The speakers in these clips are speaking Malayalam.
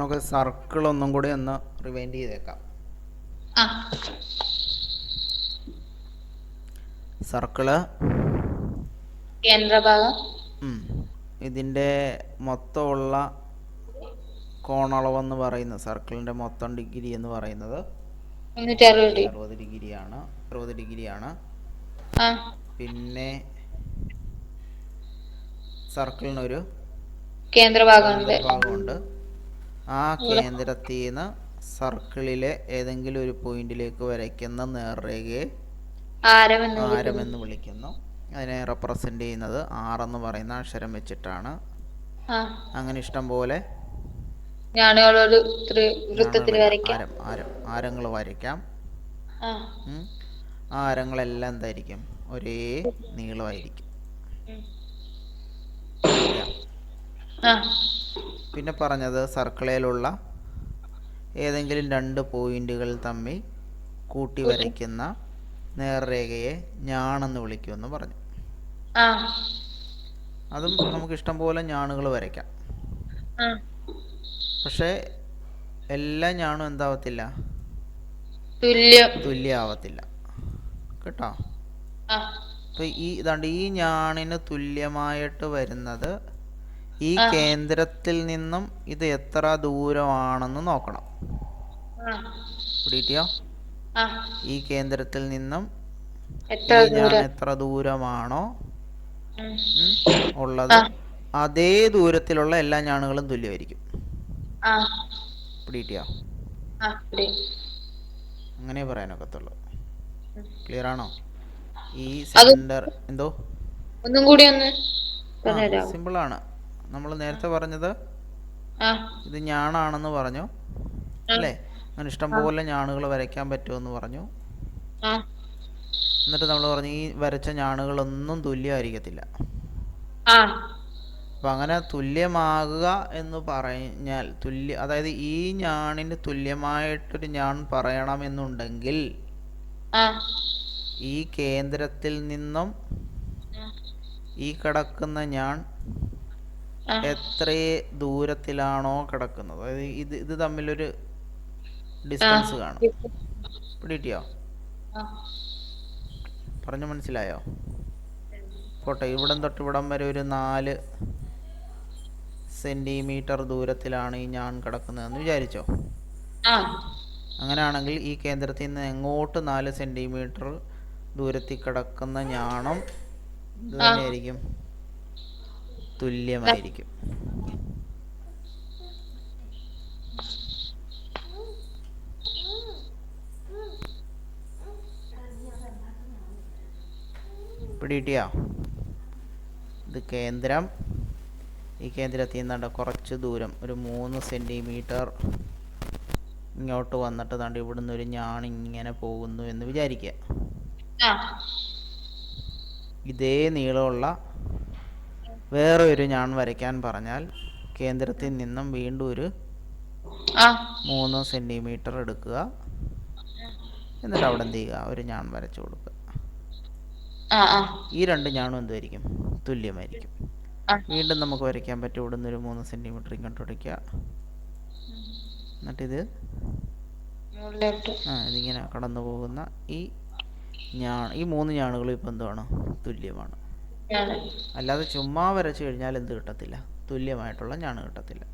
നമുക്ക് സർക്കിൾ ഒന്നും കൂടി ഒന്ന് റിവൈൻഡ് ചെയ്തേക്കാം. ആ സർക്കിള് കേന്ദ്രഭാഗം ഇതിൻ്റെ മൊത്തമുള്ള കോണളവെന്ന് പറയുന്നത്, സർക്കിളിൻ്റെ മൊത്തം ഡിഗ്രി എന്ന് പറയുന്നത് 360 ഡിഗ്രിയാണ്. 60 ഡിഗ്രിയാണ്. ആ പിന്നെ സർക്കിളിനൊരു കേന്ദ്രഭാഗമുണ്ട്. ആ കേന്ദ്രത്തിൽ നിന്ന് സർക്കിളിലെ ഏതെങ്കിലും ഒരു പോയിന്റിലേക്ക് വരയ്ക്കുന്ന നേർരേഖയെ ആരമെന്ന് വിളിക്കുന്നു. അതിനെ റെപ്രസെൻ്റ് ചെയ്യുന്നത് ആറെന്ന് പറയുന്ന അക്ഷരം വെച്ചിട്ടാണ്. അങ്ങനെ ഇഷ്ടം പോലെ ആരങ്ങൾ വരയ്ക്കാം. ആ ആരങ്ങളെല്ലാം എന്തായിരിക്കും? ഒരേ നീളമായിരിക്കും. പിന്നെ പറഞ്ഞത് സർക്കിളിലുള്ള ഏതെങ്കിലും രണ്ട് പോയിന്റുകൾ തമ്മിൽ കൂട്ടി വരയ്ക്കുന്ന നേർരേഖയെ ഞാണെന്ന് വിളിക്കുമെന്ന് പറഞ്ഞു. അതും നമുക്ക് ഇഷ്ടം പോലെ ഞാണുകൾ വരയ്ക്കാം. പക്ഷേ എല്ലാ ഞാണും എന്താവത്തില്ല, തുല്യമാവത്തില്ല കേട്ടോ. അപ്പോൾ ഈ ഞാണിന് തുല്യമായിട്ട് വരുന്നത് ഈ കേന്ദ്രത്തിൽ നിന്നും ഇത് എത്ര ദൂരമാണെന്ന് നോക്കണം. പിടികിട്ടിയോ? ഈ കേന്ദ്രത്തിൽ നിന്നും ഈ ഞാൻ എത്ര ദൂരമാണോ ഉള്ളത്, അതേ ദൂരത്തിലുള്ള എല്ലാ ഞാണുകളും തുല്യമായിരിക്കും. പിടികിട്ടിയോ? അങ്ങനെ പറയാനൊക്കത്തുള്ളൂ. ക്ലിയർ ആണോ? ഈ സെന്റർ എന്തോ ഒന്നും കൂടി ഒന്ന് സിമ്പിളാണ്. നമ്മൾ നേരത്തെ പറഞ്ഞത് ഇത് ഞാണാണെന്ന് പറഞ്ഞു അല്ലേ? അങ്ങനെ ഇഷ്ടംപോലെ ഞാണുകൾ വരയ്ക്കാൻ പറ്റുമെന്ന് പറഞ്ഞു. എന്നിട്ട് നമ്മൾ പറഞ്ഞു ഈ വരച്ച ഞാണുകളൊന്നും തുല്യമായിരിക്കത്തില്ല. അപ്പം അങ്ങനെ തുല്യമാകുക എന്ന് പറഞ്ഞാൽ അതായത് ഈ ഞാണിന് തുല്യമായിട്ടൊരു ഞാൻ പറയണമെന്നുണ്ടെങ്കിൽ ഈ കേന്ദ്രത്തിൽ നിന്നും ഈ കിടക്കുന്ന ഞാൻ എത്ര ദൂരത്തിലാണോ കിടക്കുന്നത്, അതായത് ഇത് തമ്മിലൊരു ഡിസ്റ്റൻസ് കാണും. പിടികിട്ടിയോ? പറഞ്ഞു മനസ്സിലായോ? പോട്ടെ, ഇവിടം തൊട്ട് ഇവിടം വരെ ഒരു 4 സെൻറ്റിമീറ്റർ ദൂരത്തിലാണ് ഈ ഞാൻ കിടക്കുന്നതെന്ന് വിചാരിച്ചോ. അങ്ങനെയാണെങ്കിൽ ഈ കേന്ദ്രത്തിൽ നിന്ന് എങ്ങോട്ട് 4 സെൻറ്റിമീറ്റർ ദൂരത്തിൽ കിടക്കുന്ന ഞാണം ഇത് തന്നെയായിരിക്കും, തുല്യമായിരിക്കും. പിടികിട്ടിയോ? ഇത് കേന്ദ്രം, ഈ കേന്ദ്രത്തിൽ നിന്നാണ്ട് കുറച്ച് ദൂരം ഒരു 3 സെൻറ്റിമീറ്റർ ഇങ്ങോട്ട് വന്നിട്ട് ദാണ്ട് ഇവിടുന്ന് ഒരു ഞാണിങ്ങനെ പോകുന്നു എന്ന് വിചാരിക്കുക. ഇതേ നീളമുള്ള വേറെ ഒരു ഞാൻ വരയ്ക്കാൻ പറഞ്ഞാൽ കേന്ദ്രത്തിൽ നിന്നും വീണ്ടും ഒരു 3 സെൻറ്റിമീറ്റർ എടുക്കുക. എന്നിട്ട് അവിടെ എന്ത് ചെയ്യുക? ഒരു ഞാൻ വരച്ചു കൊടുക്കുക. ഈ രണ്ട് ഞാണും എന്തായിരിക്കും? തുല്യമായിരിക്കും. വീണ്ടും നമുക്ക് വരയ്ക്കാൻ പറ്റും. ഇവിടുന്ന് ഒരു 3 സെൻറ്റിമീറ്റർ ഇങ്ങോട്ട് വരയ്ക്കുക. എന്നിട്ടിത് ഇതിങ്ങനെ കടന്നു പോകുന്ന ഈ 3 ഞാണുകളും ഇപ്പം എന്താണ്? തുല്യമാണ്. അല്ലാതെ ചുമ്മാ വരച്ചു കഴിഞ്ഞാൽ എന്ത് കിട്ടത്തില്ല? തുല്യമായിട്ടുള്ള ഞാണ് കിട്ടത്തില്ല.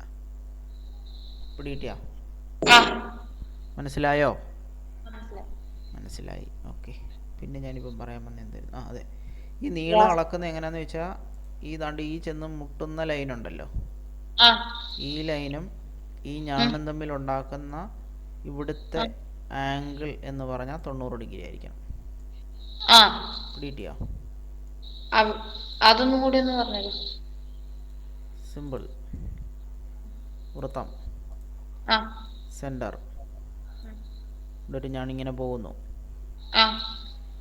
പിടികിട്ടിയോ? മനസ്സിലായോ? മനസ്സിലായി. ഓക്കെ. പിന്നെ ഞാനിപ്പം പറയാൻ വന്ന എന്തായിരുന്നു? അതെ, ഈ നീളം അളക്കുന്നത് എങ്ങനെയാണെന്ന് വെച്ചാൽ ഈ ചെന്ന് മുട്ടുന്ന ലൈനുണ്ടല്ലോ, ഈ ലൈനും ഈ ഞാനും തമ്മിൽ ഉണ്ടാക്കുന്ന ഇവിടുത്തെ ആംഗിൾ എന്ന് പറഞ്ഞാൽ 90 ഡിഗ്രി ആയിരിക്കണം. പിടികിട്ടിയോ? അതൊന്നും കൂടി ഒന്ന് പറഞ്ഞല്ലോ. സിമ്പിൾ. വൃത്തം, സെന്റർ, ഇവിടെ ഒരു ഞാനിങ്ങനെ പോകുന്നു.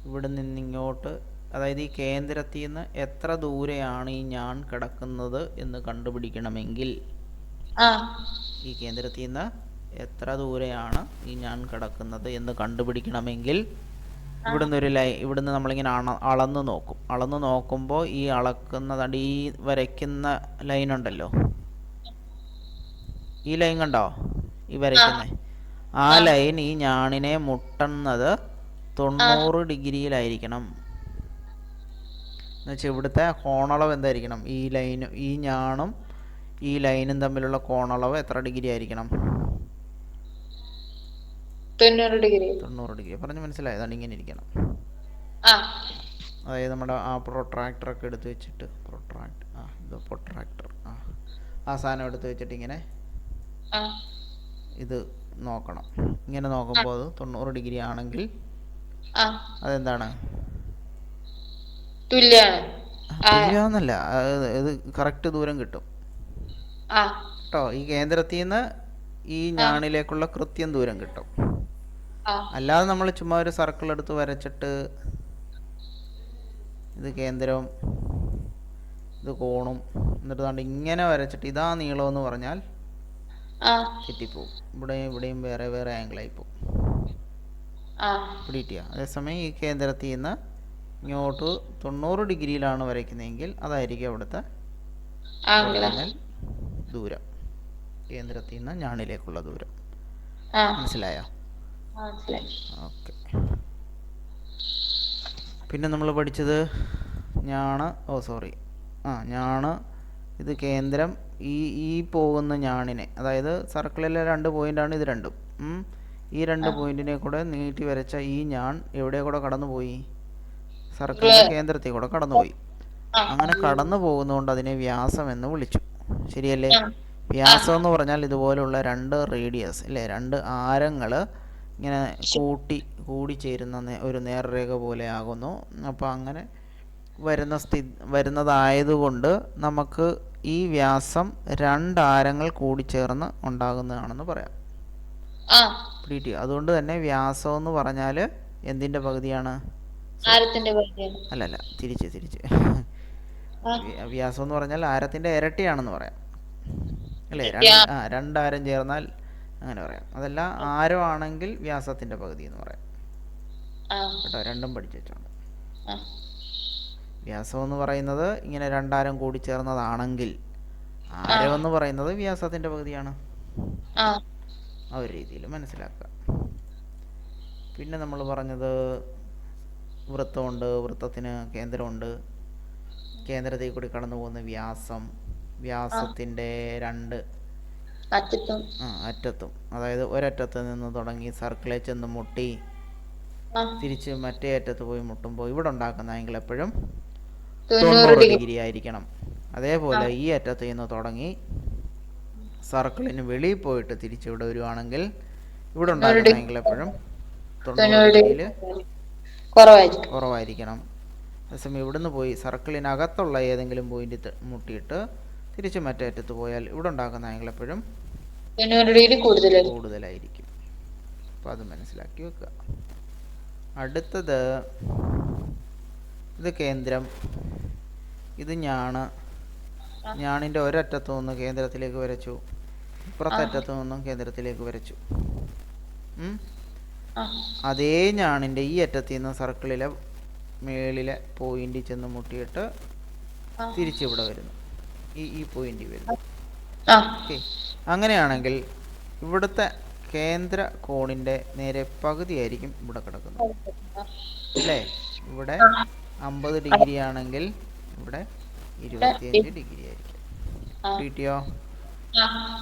ഇവിടെ നിന്നിങ്ങോട്ട്, അതായത് ഈ കേന്ദ്രത്തിൽ നിന്ന് എത്ര ദൂരെയാണ് ഈ ഞാൻ കിടക്കുന്നത് എന്ന് കണ്ടുപിടിക്കണമെങ്കിൽ, ഈ കേന്ദ്രത്തിൽ നിന്ന് എത്ര ദൂരെയാണ് ഈ ഞാൻ കിടക്കുന്നത് എന്ന് കണ്ടുപിടിക്കണമെങ്കിൽ ഇവിടുന്ന് നമ്മളിങ്ങനെ അളന്ന് നോക്കും. അളന്ന് നോക്കുമ്പോൾ ഈ അളക്കുന്ന ഈ വരയ്ക്കുന്ന ലൈനുണ്ടല്ലോ, ഈ ലൈൻ കണ്ടോ, ഈ ആ വരയ്ക്കുന്നത്? ആ ആ ലൈൻ ഈ ഞാണിനെ മുട്ടുന്നത് ആ 90 ഡിഗ്രിയിലായിരിക്കണം. എന്നുവെച്ചാൽ ഇവിടുത്തെ കോണളവ് എന്തായിരിക്കണം? ഈ ലൈനും ഈ ഞാണും ഈ ലൈനും തമ്മിലുള്ള കോണളവ് എത്ര ഡിഗ്രി ആയിരിക്കണം? 90 ഡിഗ്രി. 90 ഡിഗ്രി. പറഞ്ഞ് മനസ്സിലായതാണ്. ഇങ്ങനെ ഇരിക്കണം. ആ അതായത് നമ്മുടെ ആ പ്രൊട്രാക്ടറൊക്കെ എടുത്ത് വെച്ചിട്ട് ഇത് പ്രൊട്രാക്ടർ ആ സാധനം എടുത്ത് വെച്ചിട്ട് ഇങ്ങനെ ആ ഇത് നോക്കണം. ഇങ്ങനെ ആ നോക്കുമ്പോൾ അത് 90 ഡിഗ്രി ആണെങ്കിൽ ആ അതെന്താണ്? തുല്യാണ്. ആ തുല്യമെന്നല്ല, ഇത് കറക്റ്റ് ദൂരം കിട്ടും ആ കേട്ടോ. ഈ കേന്ദ്രത്തിൽ നിന്ന് ഈ ആ ഞാണിലേക്കുള്ള കൃത്യം ദൂരം കിട്ടും. ആ അല്ലാതെ നമ്മൾ ചുമ്മാ ഒരു സർക്കിൾ എടുത്ത് വരച്ചിട്ട് ഇത് കേന്ദ്രവും ഇത് കോണും എന്നിട്ട് ദാണ്ട് ഇങ്ങനെ വരച്ചിട്ട് ഇതാ നീളമെന്ന് പറഞ്ഞാൽ ആ തെറ്റിപ്പോവും. ഇവിടെയും ഇവിടെയും വേറെ വേറെ ആംഗിളായി പോവും. ആ പിടികിട്ടിയ? അതേസമയം ഈ കേന്ദ്രത്തിൽ നിന്ന് ഇങ്ങോട്ട് 90 ഡിഗ്രിയിലാണ് വരയ്ക്കുന്നതെങ്കിൽ അതായിരിക്കും അവിടുത്തെ ആംഗിള. ഒറിജിനൽ ദൂരം, കേന്ദ്രത്തിൽ നിന്ന് ഞാണിലേക്കുള്ള ദൂരം. ആ മനസ്സിലായോ? മനസ്സിലായി. ഓക്കെ. പിന്നെ നമ്മൾ പഠിച്ചത് ഞാണ് ഞാണ് ഇത് കേന്ദ്രം ഈ പോകുന്ന ഞാണിനെ, അതായത് സർക്കിളിലെ 2 പോയിൻ്റാണ് ഇത് രണ്ടും. ഈ 2 പോയിന്റിനെ കൂടെ നീട്ടി വരച്ച ഈ ഞാൻ എവിടെ കൂടെ കടന്നുപോയി? സർക്കിളിൻ്റെ കേന്ദ്രത്തിൽ കൂടെ കടന്നുപോയി. ആ അങ്ങനെ കടന്നു പോകുന്നതുകൊണ്ട് അതിനെ വ്യാസം എന്ന് വിളിച്ചു. ശരിയല്ലേ? ആ വ്യാസം എന്ന് പറഞ്ഞാൽ ഇതുപോലുള്ള 2 റേഡിയസ് അല്ലേ, 2 ആരങ്ങൾ ഇങ്ങനെ കൂടിച്ചേരുന്ന ഒരു നേർരേഖ പോലെ ആകുന്നു. അപ്പോൾ അങ്ങനെ വരുന്നതായതുകൊണ്ട് നമുക്ക് ഈ വ്യാസം 2 ആരങ്ങൾ കൂടിച്ചേർന്ന് ഉണ്ടാകുന്നതാണെന്ന് പറയാം. പിടികിട്ടി? അതുകൊണ്ട് തന്നെ വ്യാസം എന്ന് പറഞ്ഞാൽ എന്തിൻ്റെ പകുതിയാണ്? അല്ലല്ല, തിരിച്ച് വ്യാസം എന്ന് പറഞ്ഞാൽ ആരത്തിൻ്റെ ഇരട്ടിയാണെന്ന് പറയാം അല്ലേ? 2 ആരം ചേർന്നാൽ അങ്ങനെ പറയാം. അതല്ല, ആരമാണെങ്കിൽ വ്യാസത്തിൻ്റെ പകുതി എന്ന് പറയാം കേട്ടോ. രണ്ടും പഠിച്ചു വെച്ചോണ്ട്. വ്യാസം എന്ന് പറയുന്നത് ഇങ്ങനെ 2 ആരം കൂടി ചേർന്നതാണെങ്കിൽ ആരം എന്ന് പറയുന്നത് വ്യാസത്തിൻ്റെ പകുതിയാണ്. ആ ഒരു രീതിയിൽ മനസ്സിലാക്കുക. പിന്നെ നമ്മൾ പറഞ്ഞത് വൃത്തമുണ്ട്, വൃത്തത്തിന് കേന്ദ്രമുണ്ട്, കേന്ദ്രത്തിൽ കൂടി കടന്നു പോകുന്ന വ്യാസത്തിൻ്റെ 2 അറ്റത്തും, അതായത് ഒരറ്റത്ത് നിന്ന് തുടങ്ങി സർക്കിളിൽ ചെന്ന് മുട്ടി തിരിച്ച് മറ്റേ അറ്റത്ത് പോയി മുട്ടുമ്പോൾ ഇവിടെ ഉണ്ടാക്കുന്ന ആംഗിൾ എപ്പോഴും 90 ഡിഗ്രി ആയിരിക്കണം. അതേപോലെ ഈ അറ്റത്ത് നിന്ന് തുടങ്ങി സർക്കിളിന് വെളിയിൽ പോയിട്ട് തിരിച്ചിവിടെ വരുവാണെങ്കിൽ ഇവിടെ ഉണ്ടാക്കുന്ന ആംഗിൾ എപ്പോഴും 90 ഡിഗ്രിയിൽ കുറവായിരിക്കണം. അതേസമയം ഇവിടുന്ന് പോയി സർക്കിളിനകത്തുള്ള ഏതെങ്കിലും പോയിന്റ് മുട്ടിയിട്ട് തിരിച്ച് മറ്റേ അറ്റത്ത് പോയാൽ ഇവിടെ ഉണ്ടാക്കുന്ന ആംഗിൾ എപ്പോഴും 90 ഡിഗ്രി കൂടുതലായിരിക്കും. അപ്പോൾ അത് മനസ്സിലാക്കി വെക്കുക. അടുത്തത് ഇത് കേന്ദ്രം, ഇത് ഞാണിൻ്റെ ഒരറ്റത്തു നിന്ന് കേന്ദ്രത്തിലേക്ക് വരച്ചു, ഇപ്പുറത്തറ്റത്തു നിന്നും കേന്ദ്രത്തിലേക്ക് വരച്ചു. അതേ ഞാണിൻ്റെ ഈ അറ്റത്തിൽ നിന്ന് സർക്കിളിലെ മേളിലെ പോയിന്റ് ചെന്ന് മുട്ടിയിട്ട് തിരിച്ചിവിടെ വരുന്നു, ഈ പോയിന്റ് വരുന്നു. ഓക്കെ. അങ്ങനെയാണെങ്കിൽ ഇവിടുത്തെ കേന്ദ്ര കോണിൻ്റെ നേരെ പകുതിയായിരിക്കും ഇവിടെ കിടക്കുന്നത് അല്ലേ? ഇവിടെ 50 ഡിഗ്രി ആണെങ്കിൽ ഇവിടെ 25 ഡിഗ്രി ആയിരിക്കും. കിട്ടിയോ?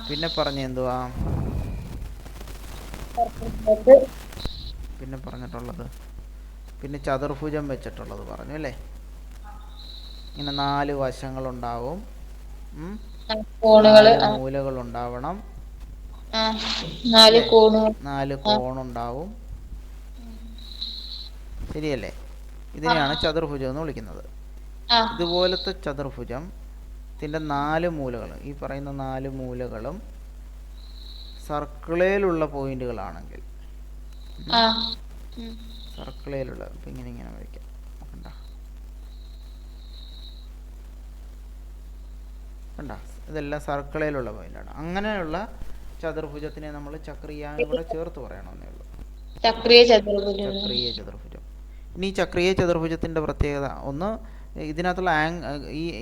പിന്നെ പറഞ്ഞ എന്തുവാ? പിന്നെ പറഞ്ഞിട്ടുള്ളത് പിന്നെ ചതുർഭുജം വെച്ചിട്ടുള്ളത് പറഞ്ഞു അല്ലേ? ഇങ്ങനെ 4 വശങ്ങളുണ്ടാവും, 4 മൂലകളുണ്ടാവണം, 4 കോണുണ്ടാവും. ശരിയല്ലേ? ഇതിനെയാണ് ചതുർഭുജം എന്ന് വിളിക്കുന്നത്. ഇതുപോലത്തെ ചതുർഭുജത്തിൻ്റെ 4 മൂലകൾ, ഈ പറയുന്ന 4 മൂലകളും സർക്കിളിലുള്ള പോയിന്റുകളാണെങ്കിൽ, സർക്കിളിലുള്ള ഇപ്പം ഇങ്ങനെ വരയ്ക്കാം. കണ്ട, ഇതെല്ലാം സർക്കിളിലുള്ള പോയിന്റാണ്. അങ്ങനെയുള്ള ചതുർഭുജത്തിനെ നമ്മൾ ചക്രീയാന്ന് കൂടെ ചേർത്ത് പറയണമെന്നേ ഉള്ളൂ. ചക്രീയ ചതുർഭുജം. ഇനി ചക്രീയ ചതുർഭുജത്തിൻ്റെ പ്രത്യേകത ഒന്ന്, ഇതിനകത്തുള്ള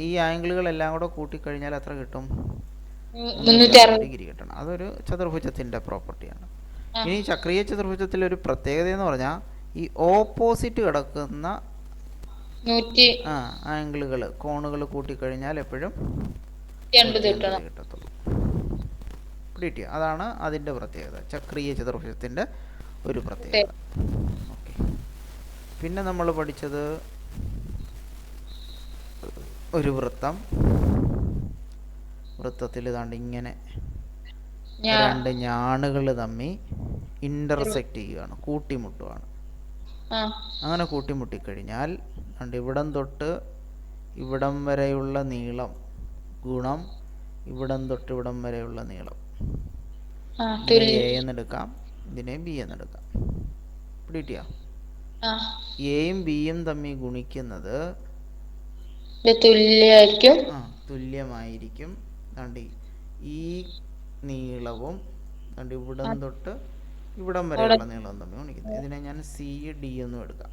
ഈ ആംഗിളുകളെല്ലാം കൂടെ കൂട്ടിക്കഴിഞ്ഞാൽ എത്ര കിട്ടും? 360 ഡിഗ്രി കിട്ടണം. അതൊരു ചതുർഭുജത്തിൻ്റെ പ്രോപ്പർട്ടിയാണ്. ഇനി ചക്രീയ ചതുർഭുജത്തിലൊരു പ്രത്യേകത എന്ന് പറഞ്ഞാൽ ഈ ഓപ്പോസിറ്റ് കിടക്കുന്ന ആംഗിളുകൾ കോണുകൾ കൂട്ടിക്കഴിഞ്ഞാൽ എപ്പോഴും 180 കിട്ടത്തുള്ളൂ. പിടികിട്ടിയോ? അതാണ് അതിൻ്റെ പ്രത്യേകത, ചക്രീയ ചതുർഭുജത്തിൻ്റെ ഒരു പ്രത്യേകത. ഓക്കെ. പിന്നെ നമ്മൾ പഠിച്ചത് ഒരു വൃത്തത്തിൽ ഇതാണ്ട് ഇങ്ങനെ രണ്ട് ഞാണുകൾ തമ്മിൽ ഇൻ്റർസെക്റ്റ് ചെയ്യുകയാണ്, കൂട്ടിമുട്ടുകയാണ്. അങ്ങനെ കൂട്ടിമുട്ടിക്കഴിഞ്ഞാൽ ഇവിടം തൊട്ട് ഇവിടം വരെയുള്ള നീളം ഗുണം ഇവിടം തൊട്ട് ഇവിടം വരെയുള്ള നീളം, ഇതിനെ എ എന്നെടുക്കാം, ഇതിനെ ബി എന്നെടുക്കാം. പിടികിട്ടിയോ? എയും ബിയും തമ്മിൽ ഗുണിക്കുന്നത് തുല്യമായിരിക്കും. ഈ നീളവും ഇവിടം തൊട്ട് ഇവിടം വരെയുള്ള നീളം തമ്മിൽ ഗുണിക്കുന്നത്. ഇതിനെ ഞാൻ സി ഡി എന്നും എടുക്കാം.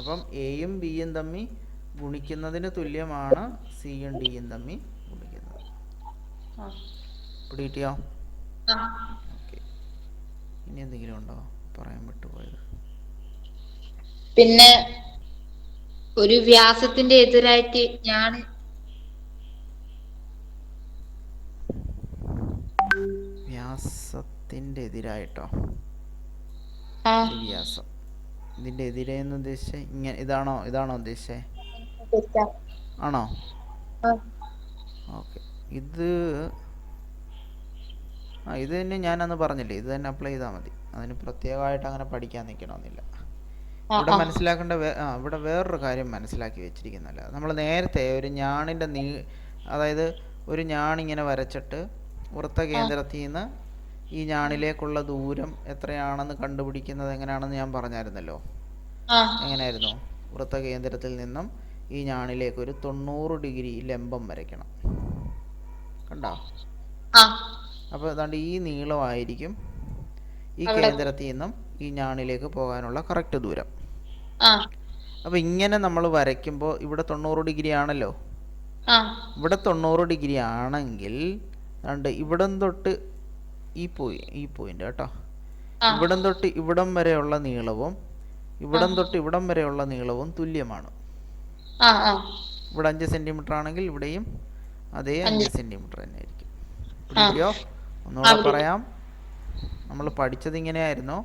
അപ്പം എയും ബിയും തമ്മിൽ ഗുണിക്കുന്നതിന് തുല്യമാണ് സിയും ഡിയും തമ്മിൽ ഗുണിക്കുന്നത്. പിടികിട്ടിയോ? ഓക്കെ. ഇനി എന്തെങ്കിലും ഉണ്ടോ പറയാൻ വിട്ടുപോയത്? പിന്നെ ഒരു വ്യാസത്തിന്റെ എതിരായിട്ട് വ്യാസത്തിന്റെ എതിരായിട്ടോ? വ്യാസം ഇതിന്റെ എതിരെന്ന് ഉദ്ദേശിച്ചേ ഇങ്ങനെ ഇതാണോ ഉദ്ദേശിച്ചേ? ആണോ? ഓക്കെ. ഇത് തന്നെ ഞാനന്ന് പറഞ്ഞില്ലേ, ഇത് തന്നെ അപ്ലൈ ചെയ്താൽ മതി. അതിന് പ്രത്യേകമായിട്ട് അങ്ങനെ പഠിക്കാൻ നിൽക്കണമെന്നില്ല. ഇവിടെ മനസ്സിലാക്കേണ്ട ഇവിടെ വേറൊരു കാര്യം മനസ്സിലാക്കി വെച്ചിരിക്കുന്നല്ല. നമ്മൾ നേരത്തെ ഒരു ഞാണിൻ്റെ അതായത് ഒരു ഞാണിങ്ങനെ വരച്ചിട്ട് വൃത്ത കേന്ദ്രത്തിൽ നിന്ന് ഈ ഞാണിലേക്കുള്ള ദൂരം എത്രയാണെന്ന് കണ്ടുപിടിക്കുന്നത് എങ്ങനെയാണെന്ന് ഞാൻ പറഞ്ഞായിരുന്നല്ലോ. എങ്ങനെയായിരുന്നു? വൃത്ത കേന്ദ്രത്തിൽ നിന്നും ഈ ഞാണിലേക്ക് ഒരു 90 ഡിഗ്രി ലംബം വരയ്ക്കണം. കണ്ടോ? അപ്പോൾ ഏതാണ്ട് ഈ നീളമായിരിക്കും ഈ കേന്ദ്രത്തിൽ നിന്നും ഈ ഞാണിലേക്ക് പോകാനുള്ള കറക്റ്റ് ദൂരം. അപ്പോൾ ഇങ്ങനെ നമ്മൾ വരയ്ക്കുമ്പോൾ ഇവിടെ 90 ഡിഗ്രി ആണല്ലോ. ഇവിടെ 90 ഡിഗ്രി ആണെങ്കിൽ ഇവിടം തൊട്ട് ഈ പോയിന്റ് കേട്ടോ, ഇവിടം തൊട്ട് ഇവിടം വരെയുള്ള നീളവും ഇവിടം തൊട്ട് ഇവിടം വരെയുള്ള നീളവും തുല്യമാണ്. ഇവിടെ 5 സെന്റിമീറ്റർ ആണെങ്കിൽ ഇവിടെയും അതേ 5 സെന്റിമീറ്റർ തന്നെ ആയിരിക്കും. പിടിയോ? ഒന്നുകൂടെ പറയാം. നമ്മൾ പഠിച്ചത് ഇങ്ങനെയായിരുന്നു.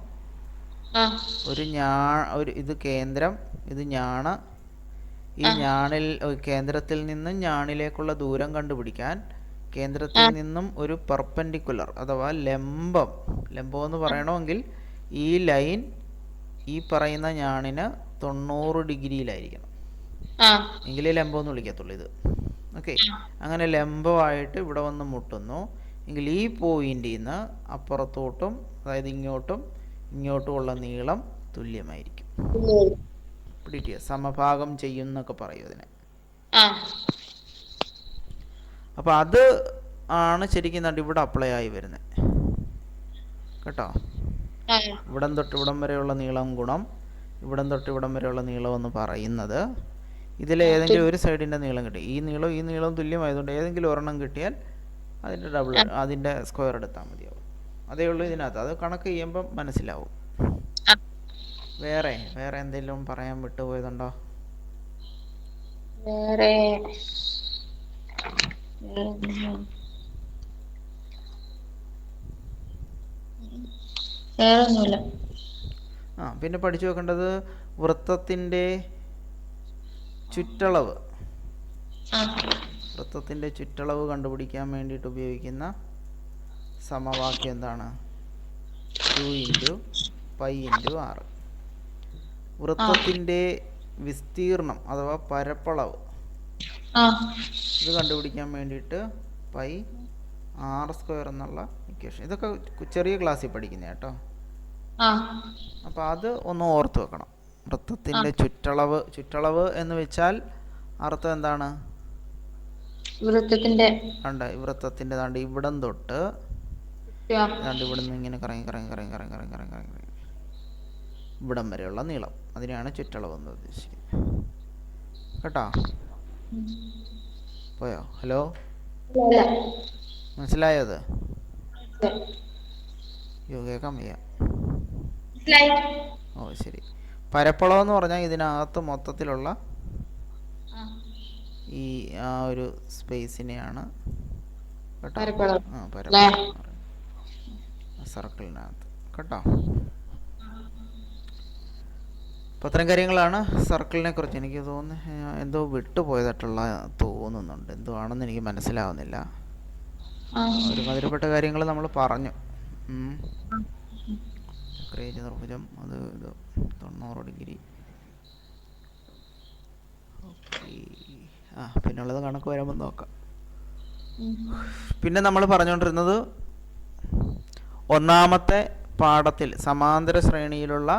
ഇത് കേന്ദ്രം, ഇത് ഞാണ്. ഈ ഞാണിൽ കേന്ദ്രത്തിൽ നിന്നും ഞാണിലേക്കുള്ള ദൂരം കണ്ടുപിടിക്കാൻ കേന്ദ്രത്തിൽ നിന്നും ഒരു പെർപെൻഡിക്കുലർ അഥവാ ലംബം എന്ന് പറയണമെങ്കിൽ ഈ ലൈൻ ഈ പറയുന്ന ഞാണിന് 90 ഡിഗ്രിയിലായിരിക്കണം, എങ്കിലേ ലംബം എന്ന് വിളിക്കത്തുള്ളൂ ഇത്. ഓക്കെ. അങ്ങനെ ലംബമായിട്ട് ഇവിടെ വന്ന് മുട്ടുന്നു എങ്കിൽ ഈ പോയിന്റിൽ നിന്ന് അപ്പുറത്തോട്ടും അതായത് ഇങ്ങോട്ടും ഉള്ള നീളം തുല്യമായിരിക്കും. പിടികിട്ടിയോ? സമഭാഗം ചെയ്യുന്നൊക്കെ പറയും അതിനെ. അപ്പോൾ അത് ആണ് ശരിക്കും ഇവിടെ അപ്ലൈ ആയി വരുന്നത് കേട്ടോ. ഇവിടം തൊട്ട് ഇവിടം വരെയുള്ള നീളം ഗുണം ഇവിടം തൊട്ട് ഇവിടം വരെയുള്ള നീളം എന്ന് പറയുന്നത് ഇതിൽ ഏതെങ്കിലും ഒരു സൈഡിൻ്റെ നീളം കിട്ടി. ഈ നീളവും തുല്യമായതുകൊണ്ട് ഏതെങ്കിലും ഒരെണ്ണം കിട്ടിയാൽ അതിൻ്റെ സ്ക്വയർ എടുത്താൽ മതിയാവും. അതേ ഉള്ളൂ ഇതിനകത്ത്. അത് കണക്ക് ചെയ്യുമ്പം മനസ്സിലാവും. വേറെ എന്തെങ്കിലും പറയാൻ വിട്ടുപോയതുണ്ടോ? വേറെ ഒന്നുമില്ല. പിന്നെ പഠിച്ചു വെക്കേണ്ടത് വൃത്തത്തിൻ്റെ ചുറ്റളവ്. വൃത്തത്തിൻ്റെ ചുറ്റളവ് കണ്ടുപിടിക്കാൻ വേണ്ടിയിട്ട് ഉപയോഗിക്കുന്ന സമവാക്യം എന്താണ്? 2 × π × r. വൃത്തത്തിൻ്റെ വിസ്തീർണം അഥവാ പരപ്പളവ് ഇത് കണ്ടുപിടിക്കാൻ വേണ്ടിയിട്ട് πr² എന്നുള്ള ഇക്വേഷൻ. ഇതൊക്കെ ചെറിയ ക്ലാസ്സിൽ പഠിക്കുന്ന കേട്ടോ. അപ്പോൾ അത് ഒന്ന് ഓർത്ത് വെക്കണം. വൃത്തത്തിൻ്റെ ചുറ്റളവ് എന്ന് വെച്ചാൽ അർത്ഥം എന്താണ്? വൃത്തത്തിൻ്റെ ഇവിടം തൊട്ട് ഇവിടെ നിന്ന് ഇങ്ങനെ കറങ്ങി ഇവിടം വരെയുള്ള നീളം, അതിനെയാണ് ചുറ്റളവ് എന്ന് ഉദ്ദേശിക്കുന്നത് കേട്ടോ. പോയോ? ഹലോ? അല്ല. മനസ്സിലായോ അത്? മനസ്സിലായി. യോ, കേൾക്കാൻ വയ്യ. മനസ്സിലായി. ഓ ശരി. പരപ്പളം എന്ന് പറഞ്ഞാൽ ഇതിനകത്ത് മൊത്തത്തിലുള്ള ഈ ആ ഒരു സ്പേസിനെയാണ് കേട്ടോ പരപ്പളം. പരപ്പളം എന്ന് പറയുന്നത്, സർക്കിളിനകത്ത് കേട്ടോ. അപ്പോൾ അത്തരം കാര്യങ്ങളാണ് സർക്കിളിനെ കുറിച്ച്. എനിക്ക് തോന്നുന്നു എന്തോ വിട്ടുപോയതായിട്ടുള്ള തോന്നുന്നുണ്ട്, എന്തോ ആണെന്ന് എനിക്ക് മനസ്സിലാവുന്നില്ല. ഒരുമാതിരിപ്പെട്ട കാര്യങ്ങൾ നമ്മൾ പറഞ്ഞു. ക്രിയേറ്റ് നിർഭുജം അത് ഇത് 90 ഡിഗ്രി. ഓക്കെ. പിന്നുള്ളത് കണക്ക് വരുമ്പോൾ നോക്കാം. പിന്നെ നമ്മൾ പറഞ്ഞുകൊണ്ടിരുന്നത് ഒന്നാമത്തെ പാഠത്തിൽ സമാന്തര ശ്രേണിയിലുള്ള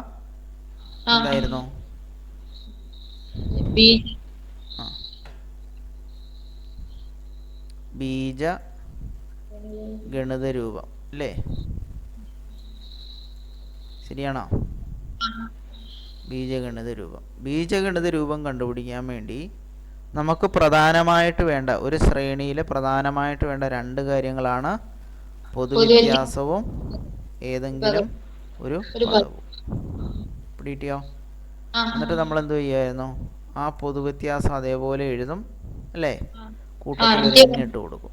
എന്തായിരുന്നു? ബീജ ഗണിത രൂപം അല്ലേ? ശരിയാണോ? ബീജഗണിത രൂപം. ബീജഗണിത രൂപം കണ്ടുപിടിക്കാൻ വേണ്ടി നമുക്ക് പ്രധാനമായിട്ട് വേണ്ട, ഒരു ശ്രേണിയിൽ പ്രധാനമായിട്ട് വേണ്ട രണ്ട് കാര്യങ്ങളാണ് പൊതുവ്യത്യാസവും ഏതെങ്കിലും ഒരു പദവും. പിടികിട്ടിയോ? എന്നിട്ട് നമ്മൾ എന്ത് ചെയ്യായിരുന്നു? ആ പൊതുവ്യത്യാസം അതേപോലെ എഴുതും അല്ലേ? കൂട്ടത്തിൽ ഇട്ട് കൊടുക്കും.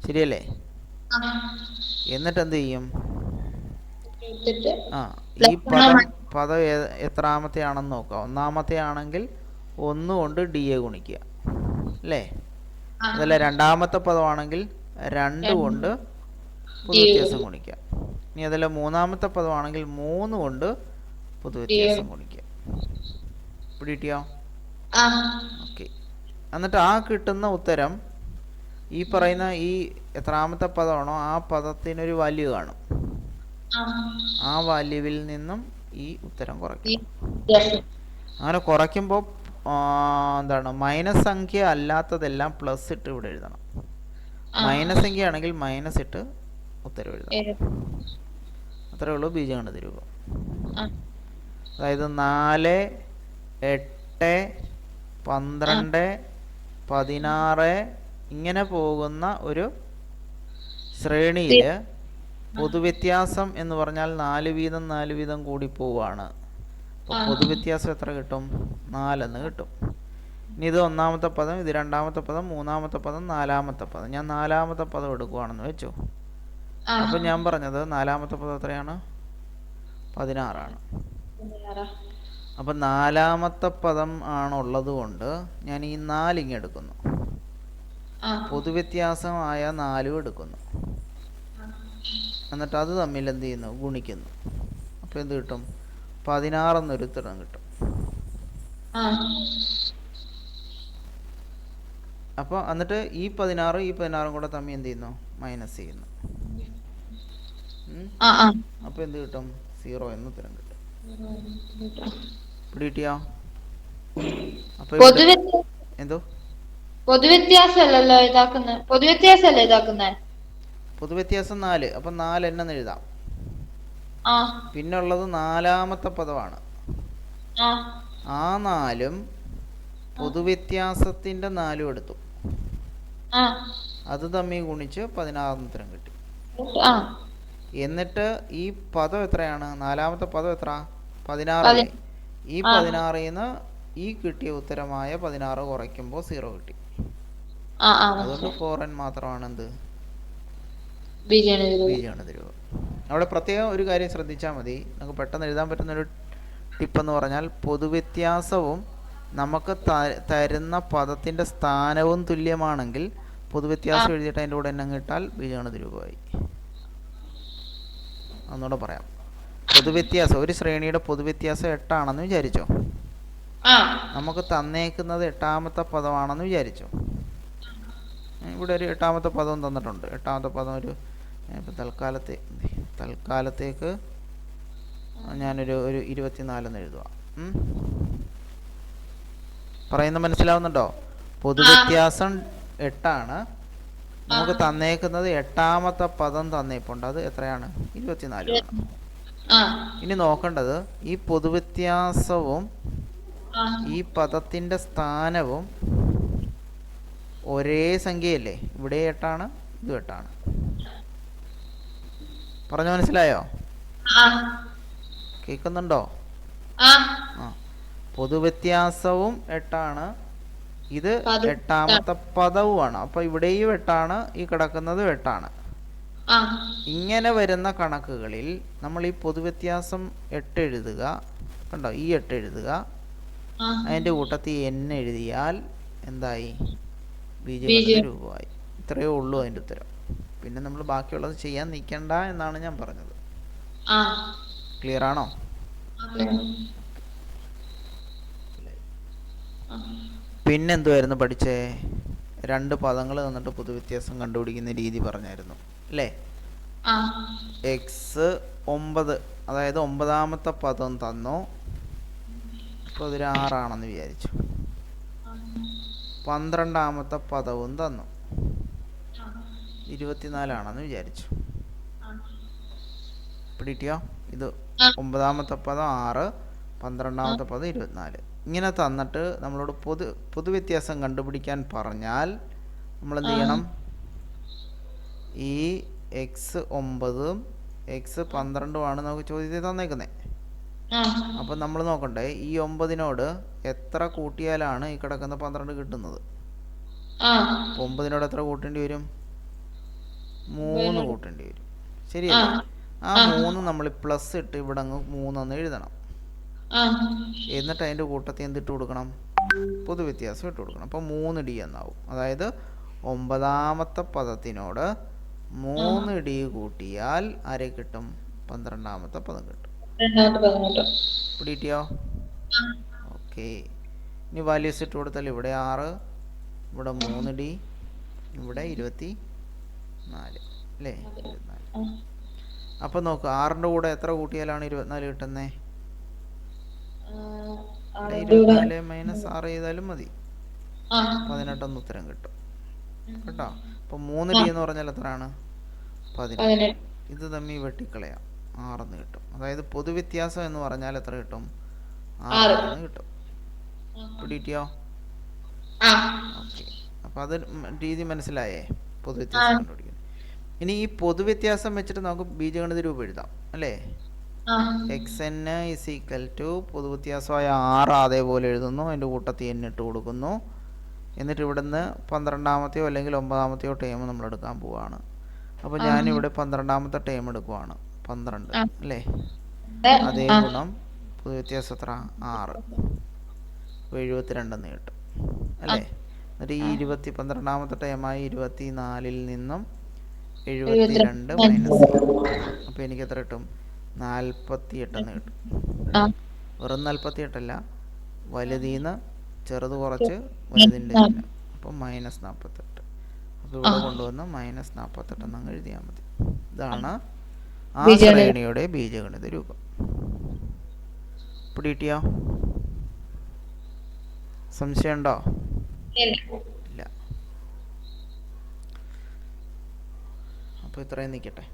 ശരിയല്ലേ? എന്നിട്ട് എന്ത് ചെയ്യും? ഈ പദം എത്രാമത്തെ ആണെന്ന് നോക്കാം. ഒന്നാമത്തെ ആണെങ്കിൽ 1 കൊണ്ട് DA ഗുണിക്കുക അല്ലേ? അതല്ല രണ്ടാമത്തെ പദമാണെങ്കിൽ 2 കൊണ്ട് പൊതുവ്യത്യാസം ഗുണിക്കുക. ഇനി അതല്ല മൂന്നാമത്തെ പദമാണെങ്കിൽ 3 കൊണ്ട് പൊതുവ്യത്യാസം ഗുണിക്കുക. പിടികിട്ടിയോ? ഓക്കെ. എന്നിട്ട് ആ കിട്ടുന്ന ഉത്തരം ഈ പറയുന്ന ഈ എത്രാമത്തെ പദമാണോ ആ പദത്തിനൊരു വാല്യൂ കാണും. ആ വാല്യൂവിൽ നിന്നും ഈ ഉത്തരം കുറയ്ക്കും. അങ്ങനെ കുറയ്ക്കുമ്പോൾ എന്താണ്, മൈനസ് സംഖ്യ അല്ലാത്തതെല്ലാം പ്ലസ് ഇട്ട് ഇവിടെ എഴുതണം. മൈനസ് സംഖ്യ ആണെങ്കിൽ മൈനസ് ഇട്ട് ഉത്തരം എഴുതണം. അത്രേ ഉള്ളൂ ബീജഗണിത രൂപം. അതായത് 4, 8, 12, 16 ഇങ്ങനെ പോകുന്ന ഒരു ശ്രേണിയിൽ പൊതുവ്യത്യാസം എന്ന് പറഞ്ഞാൽ 4 വീതം 4 വീതം കൂടി പോവാണ്. അപ്പോൾ പൊതുവ്യത്യാസം എത്ര കിട്ടും? 4 എന്ന് കിട്ടും. ഇനി ഇത് ഒന്നാമത്തെ പദം, ഇത് രണ്ടാമത്തെ പദം, മൂന്നാമത്തെ പദം, നാലാമത്തെ പദം. ഞാൻ നാലാമത്തെ പദം എടുക്കുവാണെന്ന് വെച്ചു. അപ്പം ഞാൻ പറഞ്ഞത് നാലാമത്തെ പദം എത്രയാണ്? 16 ആണ്. അപ്പം നാലാമത്തെ പദം ആണുള്ളത് കൊണ്ട് ഞാൻ ഈ 4 ഇങ്ങ് എടുക്കുന്നു. പൊതുവ്യത്യാസമായ 4 എടുക്കുന്നു. എന്നിട്ട് അത് തമ്മിൽ എന്ത് ചെയ്യുന്നു? ഗുണിക്കുന്നു. അപ്പോൾ എന്ത് കിട്ടും? 16 എന്നൊരു ഉത്തരം കിട്ടും. അപ്പോൾ എന്നിട്ട് ഈ 16 കൂടെ തമ്മിൽ എന്ത് ചെയ്യുന്നു? മൈനസ് ചെയ്യുന്നു. അപ്പോൾ എന്ത് കിട്ടും? 0 എന്ന് ഉത്തരം കിട്ടും. പിടികിട്ടിയോ? അപ്പോൾ എന്തോ പൊതുവ്യത്യാസമല്ലല്ലോ ഇതാക്കുന്നത്. പൊതുവ്യത്യാസമല്ലേ ഇതാക്കുന്നത്? പൊതുവ്യത്യാസം 4. അപ്പം 4 എണ്ണം എഴുതാം. പിന്നുള്ളത് നാലാമത്തെ പദമാണ്. ആ 4ഉം പൊതുവ്യത്യാസത്തിന്റെ 4ഉം എടുത്തു. അത് തമ്മിൽ ഗുണിച്ച് 16 ഉത്തരം കിട്ടി. എന്നിട്ട് ഈ പദം എത്രയാണ്? നാലാമത്തെ പദം എത്ര? 16. ഈ 16ൽ നിന്ന് ഈ കിട്ടിയ ഉത്തരമായ 16 കുറയ്ക്കുമ്പോൾ 0 കിട്ടി. അതുകൊണ്ട് 4n മാത്രമാണ് എന്ത്? ബീജഗണിത രൂപം. അവിടെ പ്രത്യേകം ഒരു കാര്യം ശ്രദ്ധിച്ചാൽ മതി. നമുക്ക് പെട്ടെന്ന് എഴുതാൻ പറ്റുന്നൊരു ടിപ്പെന്ന് പറഞ്ഞാൽ പൊതുവ്യത്യാസവും നമുക്ക് തരുന്ന പദത്തിൻ്റെ സ്ഥാനവും തുല്യമാണെങ്കിൽ പൊതുവ്യത്യാസം എഴുതിയിട്ട് അതിൻ്റെ കൂടെ എണ്ണം കിട്ടാൽ ബീജഗണിത രൂപമായി. ഒന്നുകൂടെ പറയാം. പൊതുവ്യത്യാസം, ഒരു ശ്രേണിയുടെ പൊതുവ്യത്യാസം 8 ആണെന്ന് വിചാരിച്ചോ. നമുക്ക് തന്നേക്കുന്നത് 8ാമത്തെ പദമാണെന്ന് വിചാരിച്ചോ. ഇവിടെ ഒരു 8ാമത്തെ പദം തന്നിട്ടുണ്ട്. 8ാമത്തെ പദം ഒരു ഇപ്പം തൽക്കാലത്തേക്ക് ഞാനൊരു 24 എന്ന് എഴുതുക. പറയുന്നത് മനസ്സിലാവുന്നുണ്ടോ? പൊതുവ്യത്യാസം 8 ആണ്. നമുക്ക് തന്നേക്കുന്നത് 8ാമത്തെ പദം തന്നേപ്പുണ്ട്. അത് എത്രയാണ്? 24 ആണ്. ഇനി നോക്കേണ്ടത് ഈ പൊതുവ്യത്യാസവും ഈ പദത്തിൻ്റെ സ്ഥാനവും ഒരേ സംഖ്യയല്ലേ, ഇവിടെ 8ആണ്, ഇത് 8ആണ്. പറഞ്ഞു മനസ്സിലായോ? കേൾക്കുന്നുണ്ടോ? ആ, പൊതുവ്യത്യാസവും 8ആണ്, ഇത് 8ാമത്തെ പദവുമാണ്. അപ്പോൾ ഇവിടെയും 8ആണ്, ഈ കിടക്കുന്നത് 8ആണ്. ഇങ്ങനെ വരുന്ന കണക്കുകളിൽ നമ്മൾ ഈ പൊതുവ്യത്യാസം 8 എഴുതുക. കണ്ടോ, ഈ 8 എഴുതുക, അതിൻ്റെ കൂട്ടത്തിൽ n എഴുതിയാൽ എന്തായി? ബീജഗണിത രൂപമായി. ഇത്രയേ ഉള്ളൂ അതിൻ്റെ ഉത്തരം. പിന്നെ നമ്മൾ ബാക്കിയുള്ളത് ചെയ്യാൻ നിൽക്കണ്ട എന്നാണ് ഞാൻ പറഞ്ഞത്. ക്ലിയർ ആണോ? പിന്നെന്തുവായിരുന്നു പഠിച്ചേ? 2 പദങ്ങൾ തന്നിട്ട് പൊതുവ്യത്യാസം കണ്ടുപിടിക്കുന്ന രീതി പറഞ്ഞായിരുന്നു അല്ലേ? x 9, അതായത് 9ാമത്തെ പദം തന്നു. അപ്പോൾ അതൊരു 6 ആണെന്ന് വിചാരിച്ചു. 12ാമത്തെ പദവും തന്നു, 24 ആണെന്ന് വിചാരിച്ചു. പിടിയോ? ഇത് 9ാമത്തെ പദം 6, 12ാമത്തെ പദം 24. ഇങ്ങനെ തന്നിട്ട് നമ്മളോട് പൊതുവ്യത്യാസം കണ്ടുപിടിക്കാൻ പറഞ്ഞാൽ നമ്മൾ എന്ത് ചെയ്യണം? ഈ x 9ഉം x 12ഉമാണ് നമുക്ക് ചോദ്യത്തിൽ തന്നേക്കുന്നത്. അപ്പം നമ്മൾ നോക്കണ്ടേ, ഈ 9നോട് എത്ര കൂട്ടിയാലാണ് ഈ കിടക്കുന്ന 12 കിട്ടുന്നത്? 9നോട് എത്ര കൂട്ടേണ്ടി വരും? 3 കൂട്ടേണ്ടി വരും. ശരിയല്ലേ? ആ 3 നമ്മൾ പ്ലസ് ഇട്ട് ഇവിടെ അങ്ങ് 3 എഴുതണം. എന്നിട്ട് അതിൻ്റെ കൂട്ടത്തിൽ എന്തിട്ട് കൊടുക്കണം? പൊതുവ്യത്യാസം ഇട്ട് കൊടുക്കണം. അപ്പോൾ 3D എന്നാവും. അതായത് 9ാമത്തെ പദത്തിനോട് 3D കൂട്ടിയാൽ ആരെ കിട്ടും? 12ാമത്തെ പദം കിട്ടും. പിടിയോ? ഓക്കെ. ഇനി വാല്യൂസ് ഇട്ട് കൊടുത്താൽ ഇവിടെ 6, ഇവിടെ 3D, ഇവിടെ 24 അല്ലേ? 24. അപ്പം നോക്കുക, 6ൻ്റെ കൂടെ എത്ര കൂട്ടിയാലാണ് 24 കിട്ടുന്നത്? 24 മൈനസ് 6 ചെയ്താലും മതി, 18 എന്ന് ഉത്തരം കിട്ടും കേട്ടോ. അപ്പം 3D എന്ന് പറഞ്ഞാൽ എത്രയാണ്? 18. ഇത് തമ്മിൽ വെട്ടിക്കളയാം, 6 എന്ന് കിട്ടും. അതായത് പൊതുവ്യത്യാസം എന്ന് പറഞ്ഞാൽ എത്ര കിട്ടും? 6 എന്ന് കിട്ടും. പിടിയോ? ഓക്കെ. അപ്പം അത് രീതി മനസ്സിലായേ, പൊതുവ്യത്യാസം കണ്ടുപിടിക്കുന്നത്. ഇനി ഈ പൊതുവ്യത്യാസം വെച്ചിട്ട് നമുക്ക് ബീജഗണിത രൂപം എഴുതാം അല്ലേ? xn = പൊതുവ്യത്യാസമായ 6 അതേപോലെ എഴുതുന്നു, അതിൻ്റെ കൂട്ടത്തിൽ n ഇട്ട് കൊടുക്കുന്നു. എന്നിട്ട് ഇവിടുന്ന് 12ാമത്തെയോ അല്ലെങ്കിൽ 9ാമത്തെയോ ടേം നമ്മൾ എടുക്കാൻ പോവുകയാണ്. അപ്പോൾ ഞാനിവിടെ 12ാമത്തെ ടേം എടുക്കുവാണ്, 12 അല്ലേ? അതേ ഗുണം പൊതുവ്യത്യാസം എത്ര? 6. അപ്പോൾ 72 എന്ന് കിട്ടും അല്ലേ? എന്നിട്ട് ഈ 12ാമത്തെ ടേമായ 24ൽ നിന്നും 72 മൈനസ് ചെയ്യും. അപ്പോൾ എനിക്ക് എത്ര കിട്ടും? 48 എന്ന് കിട്ടും. വെറും 48 അല്ല, വലുതീന്ന് ചെറുത് കുറച്ച് വലുതിൻ്റെ ചിഹ്നം, അപ്പം -48. അപ്പോൾ ഇവിടെ കൊണ്ടുവന്ന് -48 എന്നങ്ങ് എഴുതിയാൽ മതി. ഇതാണ് ആ ശ്രേണിയുടെ ബീജഗണിത രൂപം. പിടിയോ? സംശയമുണ്ടോ? ഇല്ല. അപ്പോൾ ഇത്രയും നിൽക്കട്ടെ.